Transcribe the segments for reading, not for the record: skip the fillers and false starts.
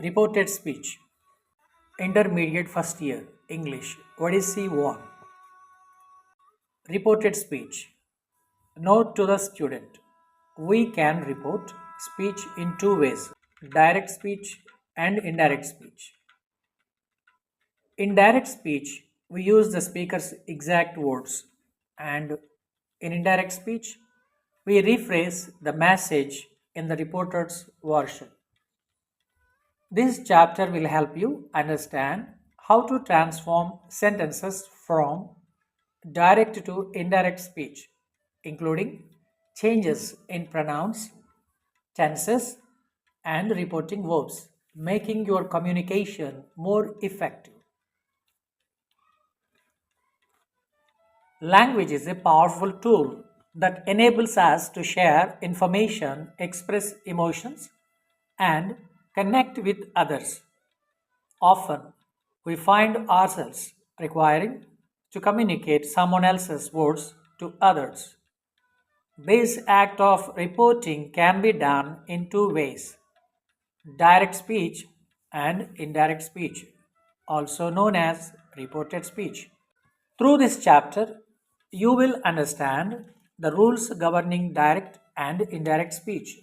Reported speech. Intermediate first year. English. What is C1? Reported speech. Note to the student. We can report speech in two ways: direct speech and indirect speech. In direct speech, we use the speaker's exact words, and in indirect speech, we rephrase the message in the reporter's version. This chapter will help you understand how to transform sentences from direct to indirect speech, including changes in pronouns, tenses, and reporting verbs, making your communication more effective. Language is a powerful tool that enables us to share information, express emotions, and connect with others. Often, we find ourselves requiring to communicate someone else's words to others. This act of reporting can be done in two ways: direct speech and indirect speech, also known as reported speech. Through this chapter, you will understand the rules governing direct and indirect speech.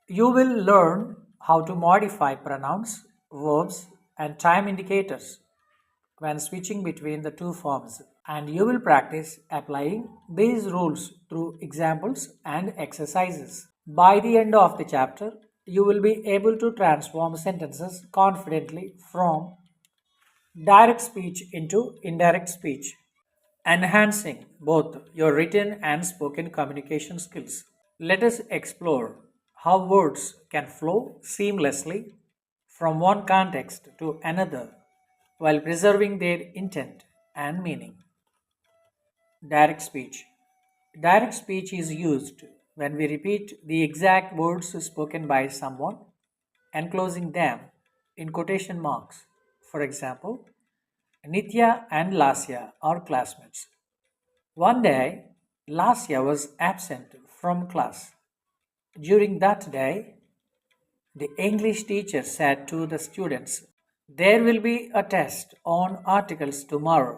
You will learn how to modify pronouns, verbs, and time indicators when switching between the two forms, and you will practice applying these rules through examples and exercises. By the end of the chapter, you will be able to transform sentences confidently from direct speech into indirect speech, enhancing both your written and spoken communication skills. Let us explore how words can flow seamlessly from one context to another while preserving their intent and meaning. Direct speech. Direct speech is used when we repeat the exact words spoken by someone, enclosing them in quotation marks. For example, Nitya and Lasya are classmates. One day, Lasya was absent from class. During that day, the English teacher said to the students, "There will be a test on articles tomorrow."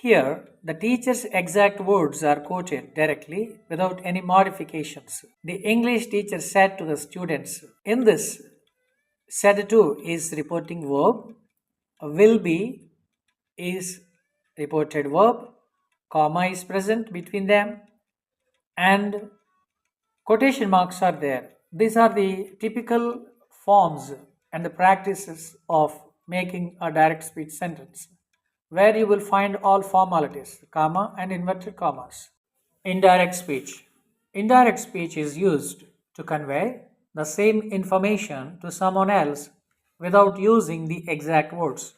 Here, the teacher's exact words are quoted directly without any modifications. The English teacher said to the students, in this, said to is reporting verb, will be is reported verb, comma is present between them, and quotation marks are there. These are the typical forms and the practices of making a direct speech sentence, where you will find all formalities, comma and inverted commas. Indirect speech. Indirect speech is used to convey the same information to someone else without using the exact words.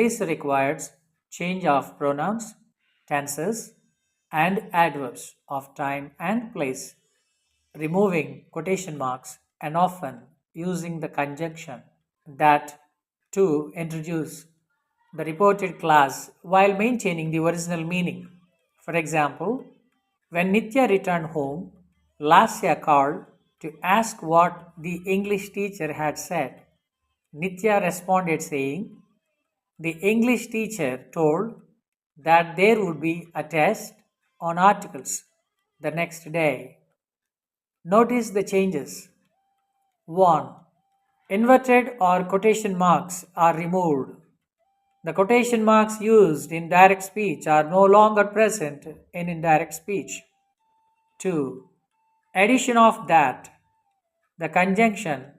This requires change of pronouns, tenses, and adverbs of time and place, removing quotation marks, and often using the conjunction that to introduce the reported class while maintaining the original meaning. For example, when Nitya returned home, Lasya called to ask what the English teacher had said. Nitya responded saying, the English teacher told that there would be a test on articles the next day. Notice the changes. 1. Inverted or quotation marks are removed. The quotation marks used in direct speech are no longer present in indirect speech. 2. Addition of that. The conjunction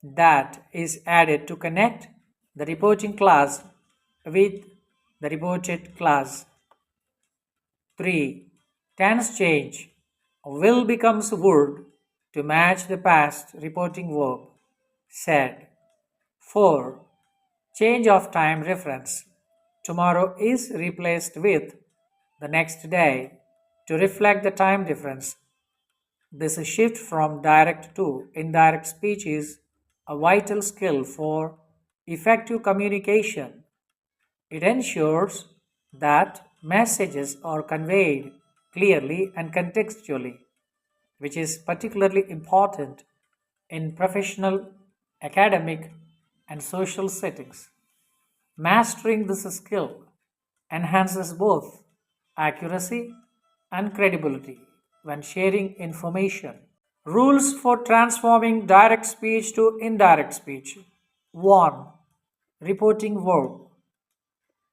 that is added to connect the reporting class with the reported class. 3. Tense change. Will becomes would to match the past reporting verb. Said. 4. Change of time reference. Tomorrow is replaced with the next day to reflect the time difference. This shift from direct to indirect speech is a vital skill for effective communication. It ensures that messages are conveyed clearly and contextually, which is particularly important in professional, academic, and social settings. Mastering this skill enhances both accuracy and credibility when sharing information. Rules for transforming direct speech to indirect speech. 1. Reporting verb.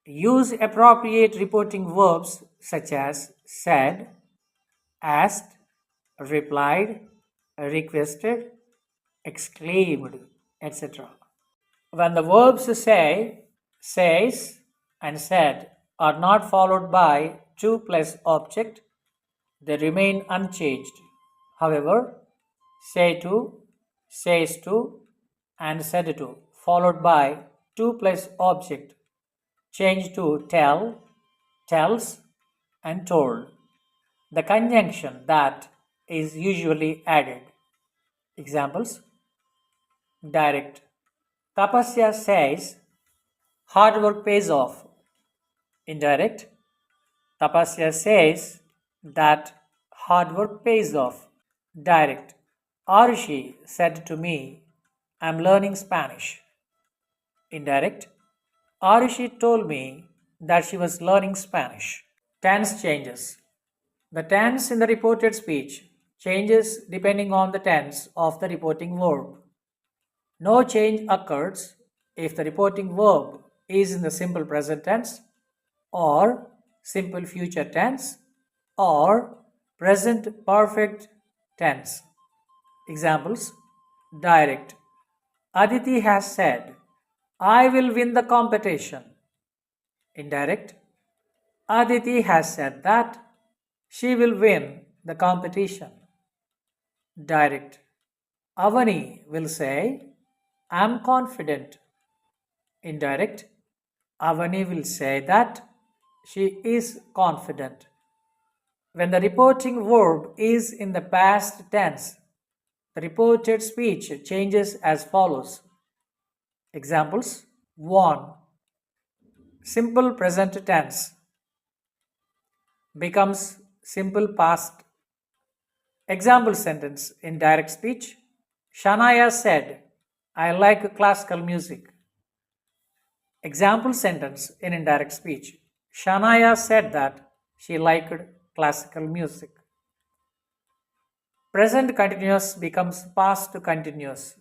Use appropriate reporting verbs such as said, asked, replied, requested, exclaimed, etc. When the verbs say, says, and said are not followed by to plus object, they remain unchanged. However, say to, says to, and said to, followed by to plus object, change to tell, tells, and told. The conjunction that is usually added. Examples: direct. Tapasya says, hard work pays off. Indirect. Tapasya says that hard work pays off. Direct. Arushi said to me, I'm learning Spanish. Indirect. Arushi told me that she was learning Spanish. Tense changes. The tense in the reported speech changes depending on the tense of the reporting verb. No change occurs if the reporting verb is in the simple present tense or simple future tense or present perfect tense. Examples: direct. Aditi has said, I will win the competition. Indirect. Aditi has said that she will win the competition. Direct. Avani will say, I am confident. Indirect. Avani will say that she is confident. When the reporting verb is in the past tense, the reported speech changes as follows. Examples: 1. Simple present tense becomes simple past. Example sentence in direct speech: Shanaya said, I like classical music. Example sentence in indirect speech: Shanaya said that she liked classical music. Present continuous becomes past continuous.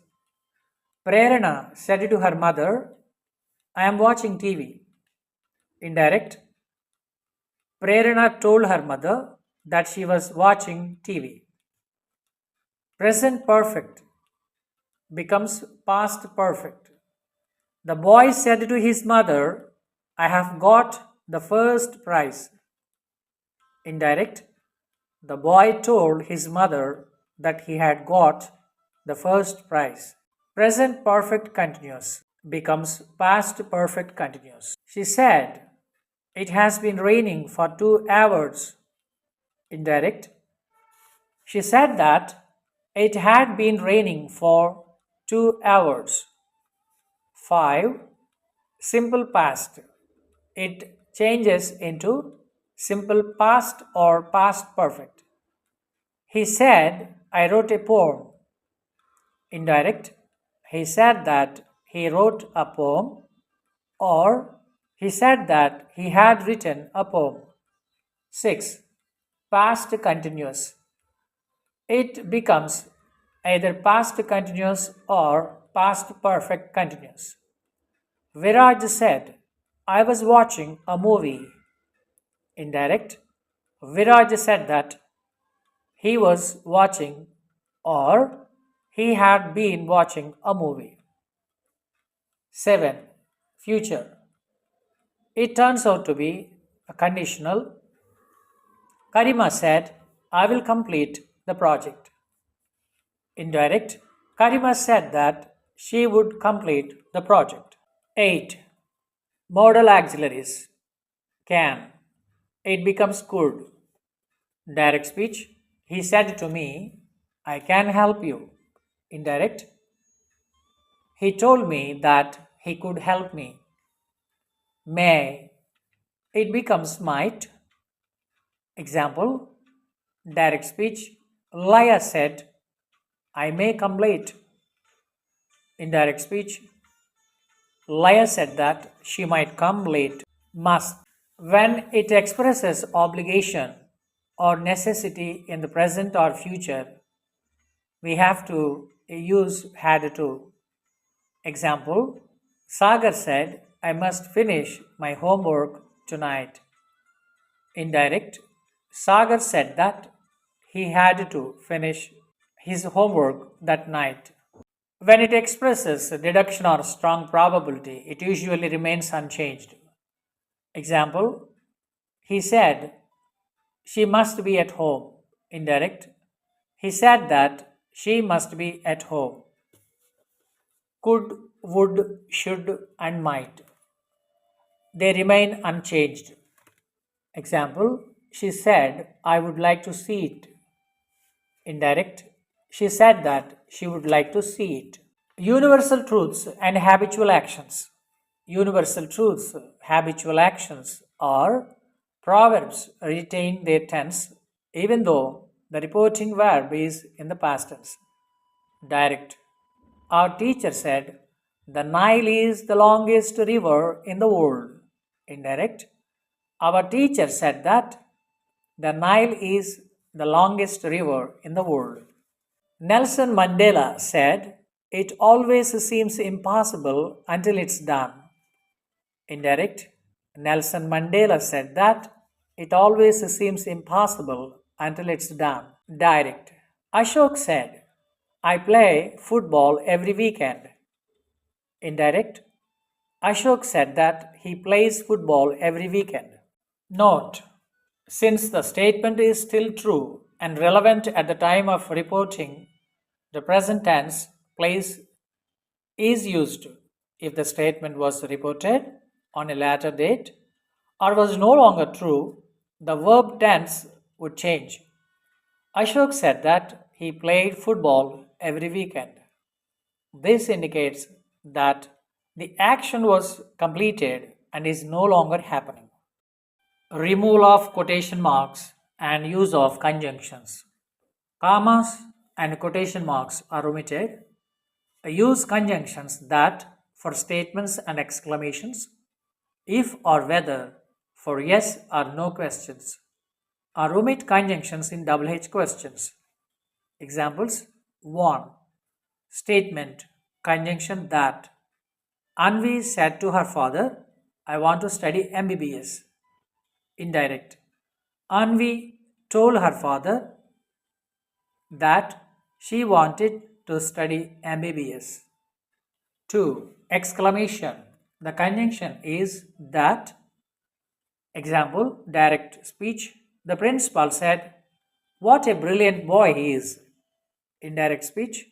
Prerana said to her mother, I am watching TV. Indirect. Prerana told her mother that she was watching TV. Present perfect becomes past perfect. The boy said to his mother, I have got the first prize. Indirect. The boy told his mother that he had got the first prize. Present perfect continuous becomes past perfect continuous. She said, it has been raining for 2 hours. Indirect. She said that it had been raining for 2 hours. 5. Simple past. It changes into simple past or past perfect. He said, I wrote a poem. Indirect. He said that he wrote a poem, or he said that he had written a poem. 6. Past continuous. It becomes either past continuous or past perfect continuous. Viraj said, I was watching a movie. Indirect. Viraj said that he was watching or he had been watching a movie. 7. Future. It turns out to be a conditional. Karima said, I will complete the project. Indirect. Karima said that she would complete the project. 8. Modal auxiliaries. Can. It becomes could. Direct speech. He said to me, I can help you. Indirect. He told me that he could help me. May. It becomes might. Example. Direct speech. Laya said, I may come late. Indirect speech. Leah said that she might come late. Must. When it expresses obligation or necessity in the present or future, we have to use had to. Example, Sagar said, I must finish my homework tonight. Indirect, Sagar said that he had to finish his homework that night. When it expresses a deduction or strong probability, it usually remains unchanged. Example, he said, she must be at home. Indirect, he said that she must be at home. Could, would, should, and might. They remain unchanged. Example, she said, I would like to see it. Indirect, she said that she would like to see it. Universal truths and habitual actions. Universal truths, habitual actions, or proverbs retain their tense even though the reporting verb is in the past tense. Direct. Our teacher said, the Nile is the longest river in the world. Indirect. Our teacher said that the Nile is the longest river in the world. Nelson Mandela said, it always seems impossible until it's done. Indirect. Nelson Mandela said that it always seems impossible until it's done. Direct. Ashok said, I play football every weekend. Indirect. Ashok said that he plays football every weekend. Note, since the statement is still true and relevant at the time of reporting, the present tense plays is used if the statement was reported on a later date or was no longer true, the verb tense would change. Ashok said that he played football every weekend. This indicates that the action was completed and is no longer happening. Removal of quotation marks and use of conjunctions. Commas and quotation marks are omitted. Use conjunctions that for statements and exclamations, if or whether for yes or no questions, or omit conjunctions in double H questions. Examples 1. Statement conjunction that Anvi said to her father, I want to study MBBS. Indirect. Anvi told her father that she wanted to study MBBS. 2. Exclamation. The conjunction is that. Example, direct speech. The principal said, what a brilliant boy he is. Indirect speech.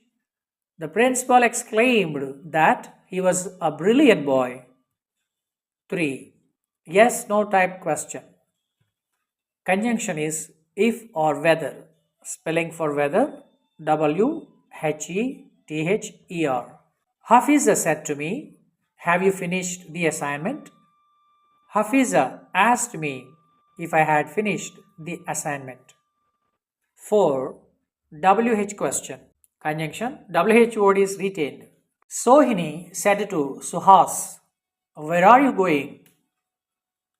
The principal exclaimed that he was a brilliant boy. 3. Yes, no type question. Conjunction is if or whether. Spelling for whether, W-H-E-T-H-E-R. Hafiza said to me, have you finished the assignment? Hafiza asked me if I had finished the assignment. 4. WH question. Conjunction. WH word is retained. Sohini said to Suhas, where are you going?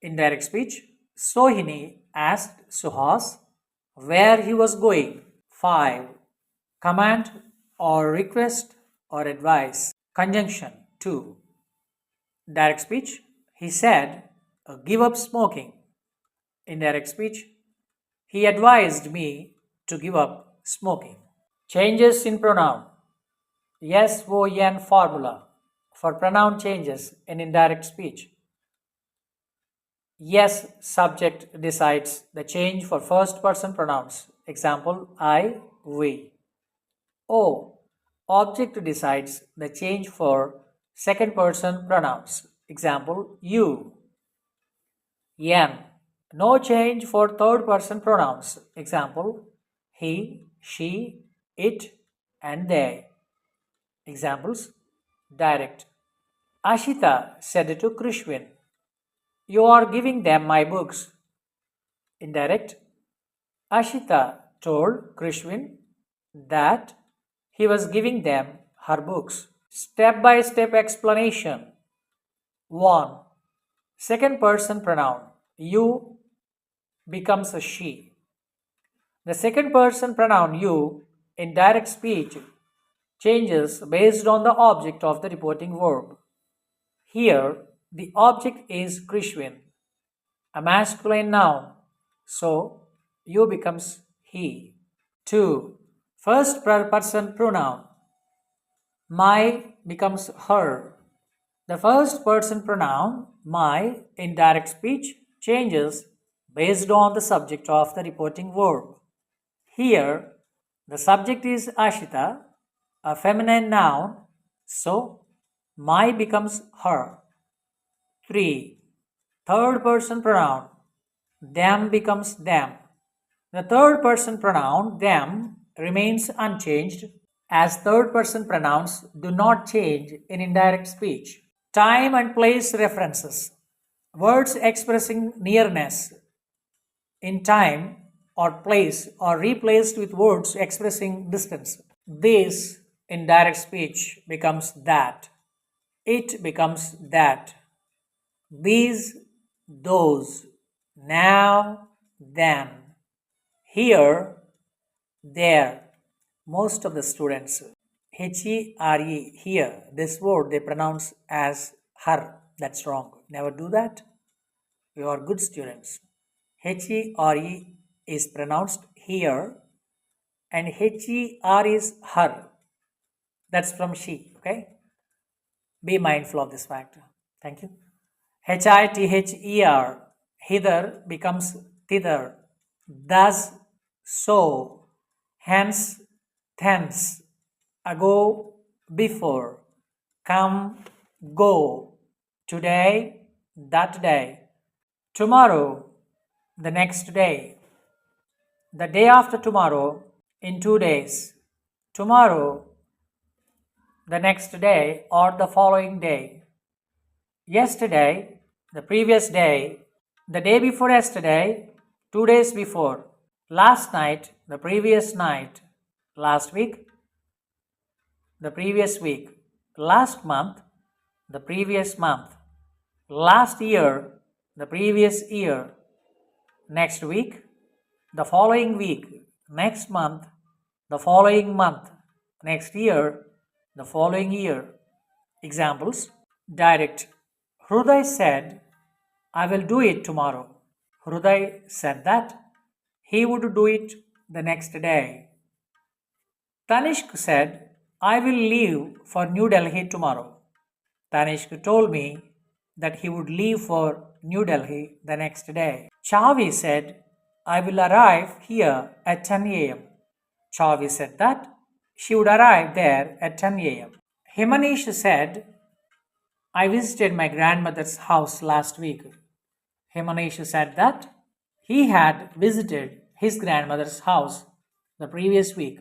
Indirect speech. Sohini asked Suhas where he was going. 5. Command or request or advice. Conjunction. 2. Direct speech. He said, give up smoking. Indirect speech. He advised me to give up smoking. Changes in pronoun. Yes, O, N formula for pronoun changes in indirect speech. Yes, subject decides the change for first person pronouns. Example, I, we. O, object decides the change for second person pronouns. Example, you. N, no change for third person pronouns. Example, he, she, it, and they. Examples, direct. Ashita said to Krishwin, you are giving them my books. Indirect. Ashita told Krishwin that he was giving them her books. Step by step explanation. one. Second person pronoun you becomes a she. The second person pronoun you in direct speech changes based on the object of the reporting verb. Here, the object is Krishwin, a masculine noun, so you becomes he. 2. First person pronoun my becomes her. The first person pronoun my in direct speech changes based on the subject of the reporting verb. Here, the subject is Ashita, a feminine noun, so my becomes her. 3. Third person pronoun them becomes them. The third person pronoun them remains unchanged as third person pronouns do not change in indirect speech. Time and place references. Words expressing nearness in time or place are replaced with words expressing distance. This in direct speech becomes that. It becomes that. These, those. Now, then. Here, there. Most of the students, H-E-R-E, here, this word they pronounce as her. That's wrong. Never do that. You are good students. H-E-R-E is pronounced here and H-E-R is her. That's from she, okay? Be mindful of this fact. Thank you. H-I-T-H-E-R, hither becomes thither. Thus, so, hence, thence, ago, before, come, go, today, that day, tomorrow, the next day, the day after tomorrow, in 2 days, tomorrow, the next day, or the following day, yesterday, the previous day, the day before yesterday, 2 days before, last night, the previous night, last week, the previous week, last month, the previous month, last year, the previous year, next week, the following week, next month, the following month, next year, the following year. Examples. Direct. Hruday said, I will do it tomorrow. Hruday said that he would do it the next day. Tanishq said, I will leave for New Delhi tomorrow. Tanishq told me that he would leave for New Delhi the next day. Chavi said, I will arrive here at 10 a.m. Chavi said that she would arrive there at 10 a.m. Himanish said, I visited my grandmother's house last week. Himanish said that he had visited his grandmother's house the previous week.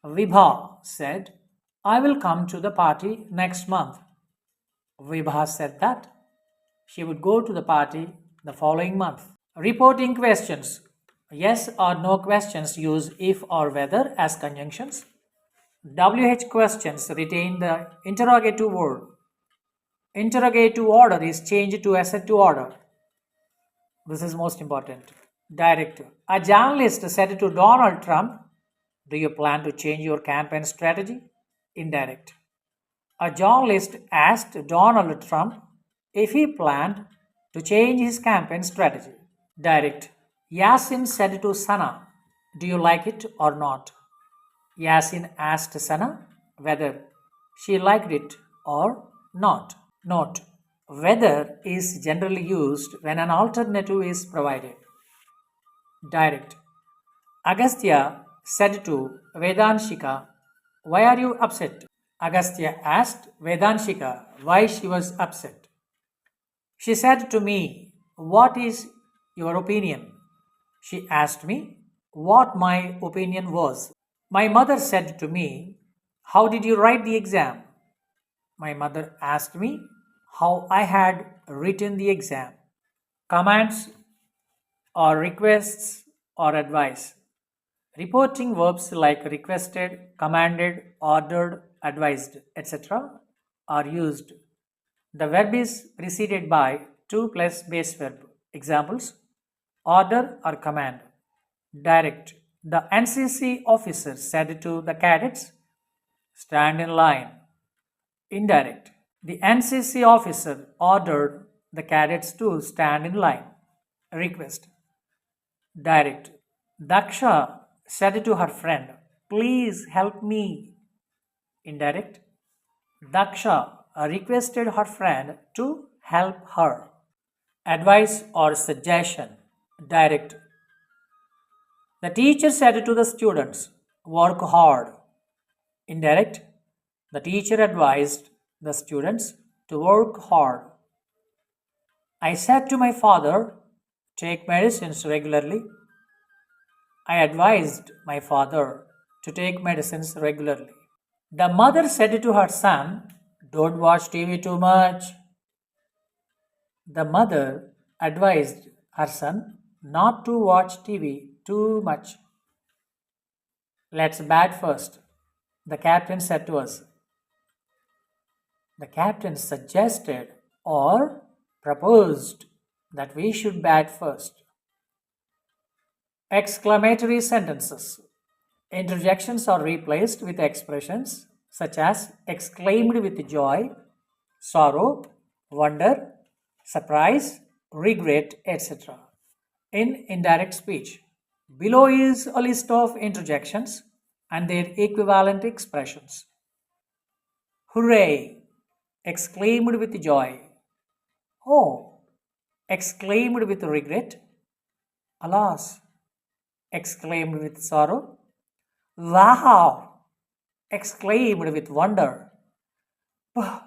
Vibha said, I will come to the party next month. Vibha said that she would go to the party the following month. Reporting questions. Yes or no questions use if or whether as conjunctions. WH questions retain the interrogative word. Interrogative order is changed to assertive order. This is most important. Direct. A journalist said to Donald Trump, do you plan to change your campaign strategy? Indirect. A journalist asked Donald Trump if he planned to change his campaign strategy. Direct. Yasin said to Sana, do you like it or not? Yasin asked Sana whether she liked it or not. Note. Whether is generally used when an alternative is provided. Direct. Agastya said to Vedanshika, why are you upset? Agastya asked Vedanshika why she was upset. She said to me, what is your opinion? She asked me what my opinion was. My mother said to me, how did you write the exam? My mother asked me how I had written the exam. Commands or requests or advice. Reporting verbs like requested, commanded, ordered, advised, etc. are used The verb is preceded by to plus base verb. Examples: order or command. Direct. The NCC officer said to the cadets, stand in line. Indirect. The NCC officer ordered the cadets to stand in line. Request. Direct. Daksha said to her friend, please help me. Indirect. Daksha requested her friend to help her. Advice or suggestion. Direct. The teacher said to the students, work hard. Indirect. The teacher advised the students to work hard. I said to my father, take medicines regularly. I advised my father to take medicines regularly. The mother said to her son, don't watch TV too much. The mother advised her son not to watch TV too much. Let's bat first, the captain said to us. The captain suggested or proposed that we should bat first. Exclamatory sentences. Interjections are replaced with expressions such as exclaimed with joy, sorrow, wonder, surprise, regret, etc. in indirect speech. Below is a list of interjections and their equivalent expressions. Hooray! Exclaimed with joy. Oh! Exclaimed with regret. Alas! Exclaimed with sorrow. Wow! Exclaimed with wonder. Bah!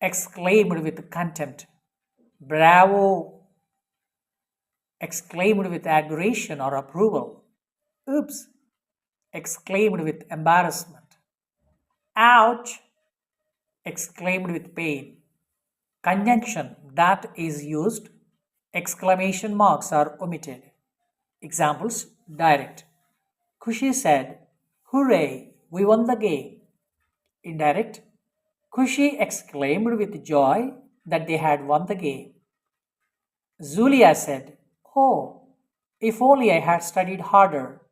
Exclaimed with contempt. Bravo! Exclaimed with admiration or approval. Oops! Exclaimed with embarrassment. Ouch! Exclaimed with pain. Conjunction that is used, exclamation marks are omitted. Examples: direct. Kushi said, hooray, we won the game. Indirect. Kushi exclaimed with joy that they had won the game. Zulia said, oh, if only I had studied harder.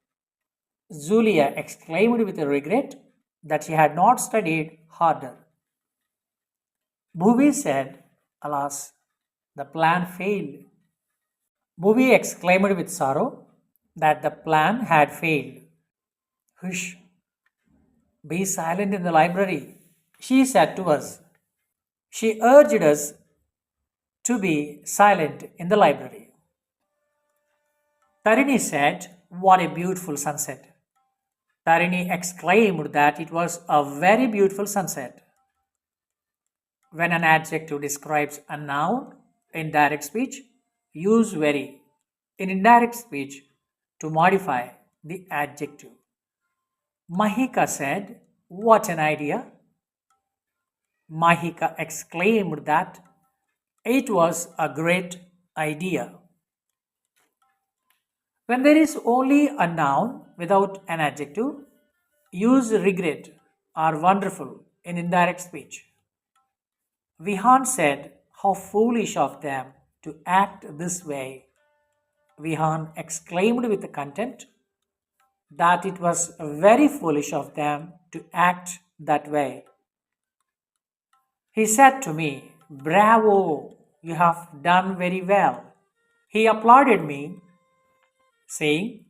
Zulia exclaimed with regret that she had not studied harder. Bhuvi said, alas, the plan failed. Bhuvi exclaimed with sorrow that the plan had failed. Hush, be silent in the library, she said to us. She urged us to be silent in the library. Tarini said, what a beautiful sunset. Tarini exclaimed that it was a very beautiful sunset. When an adjective describes a noun in direct speech, use very in indirect speech to modify the adjective. Mahika said, what an idea! Mahika exclaimed that it was a great idea. When there is only a noun without an adjective, use regret or wonderful in indirect speech. Vihan said, how foolish of them to act this way. Vihan exclaimed with contempt that it was very foolish of them to act that way. He said to me, bravo, you have done very well. He applauded me, saying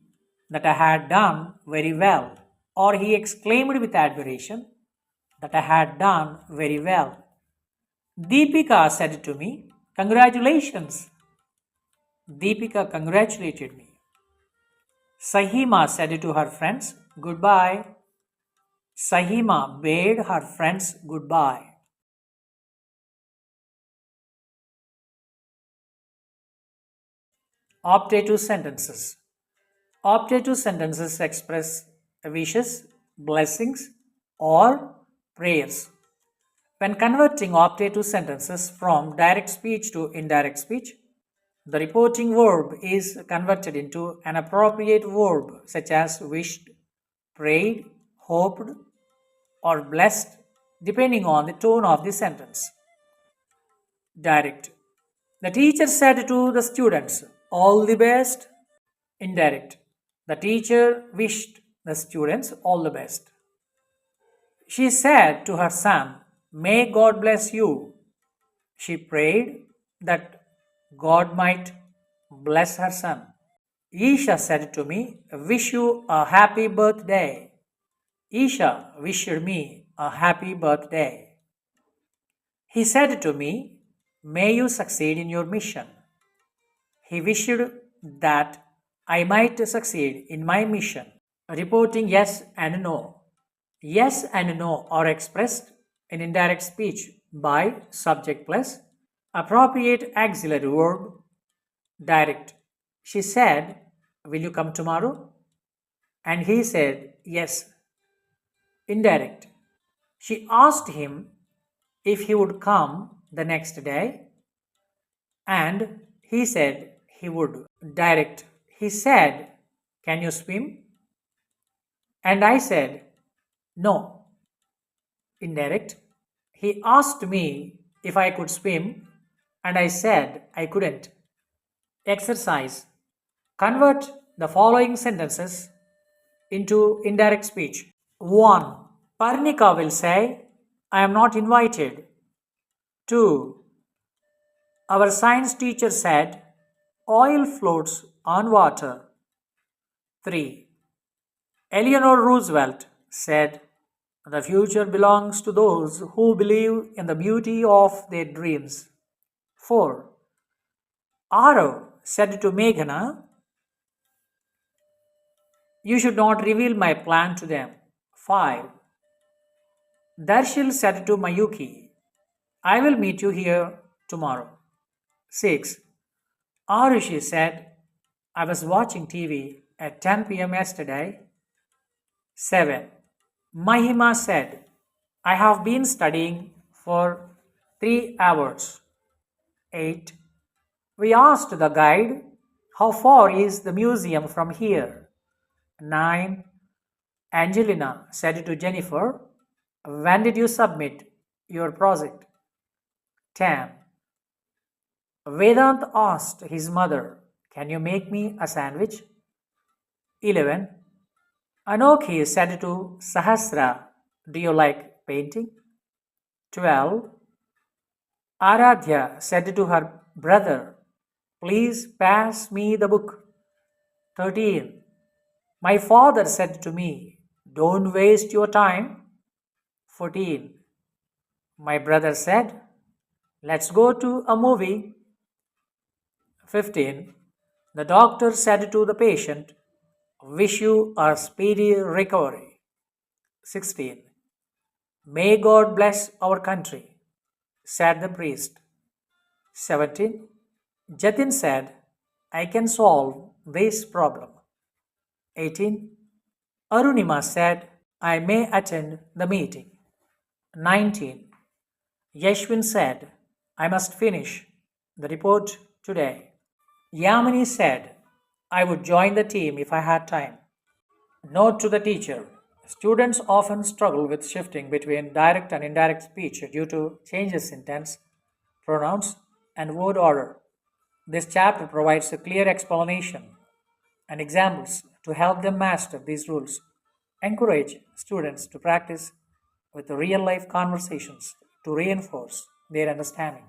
that I had done very well, or he exclaimed with admiration that I had done very well. Deepika said to me, congratulations. Deepika congratulated me. Sahima said to her friends, goodbye. Sahima bade her friends goodbye. Optative sentences. Optative sentences express wishes, blessings, or prayers. When converting optative sentences from direct speech to indirect speech, the reporting verb is converted into an appropriate verb such as wished, prayed, hoped, or blessed, depending on the tone of the sentence. Direct. The teacher said to the students, all the best. Indirect. The teacher wished the students all the best. She said to her son, may God bless you. She prayed that God might bless her son. Isha said to me, wish you a happy birthday. Isha wished me a happy birthday. He said to me, may you succeed in your mission. He wished that I might succeed in my mission. Reporting yes and no. Yes and no are expressed in indirect speech by subject plus appropriate auxiliary verb. Direct. She said, will you come tomorrow? And he said, yes. Indirect. She asked him if he would come the next day, and he said he would. Direct. He said, can you swim? And I said, no. Indirect. He asked me if I could swim, and I said I couldn't. Exercise. Convert the following sentences into indirect speech. 1. Parnika will say, I am not invited. 2. Our science teacher said, oil floats on water. 3. Eleanor Roosevelt said, the future belongs to those who believe in the beauty of their dreams. 4. Arav said to Meghana, you should not reveal my plan to them. 5. Darshil said to Mayuki, I will meet you here tomorrow. 6. Arushi said, I was watching TV at 10 p.m. yesterday. 7. Mahima said, I have been studying for 3 hours. 8. We asked the guide, how far is the museum from here? 9. Angelina said to Jennifer, when did you submit your project? 10. Vedant asked his mother, can you make me a sandwich? 11. Anokhi said to Sahasra, do you like painting? 12. Aradhya said to her brother, please pass me the book. 13. My father said to me, don't waste your time. 14. My brother said, let's go to a movie. 15. The doctor said to the patient, wish you a speedy recovery. 16. May God bless our country, said the priest. 17. Jatin said, I can solve this problem. 18. Arunima said, I may attend the meeting. 19. Yashwin said, I must finish the report today. Yamini said, I would join the team if I had time. Note to the teacher. Students often struggle with shifting between direct and indirect speech due to changes in tense, pronouns, and word order. This chapter provides a clear explanation and examples to help them master these rules. Encourage students to practice with real life conversations to reinforce their understanding.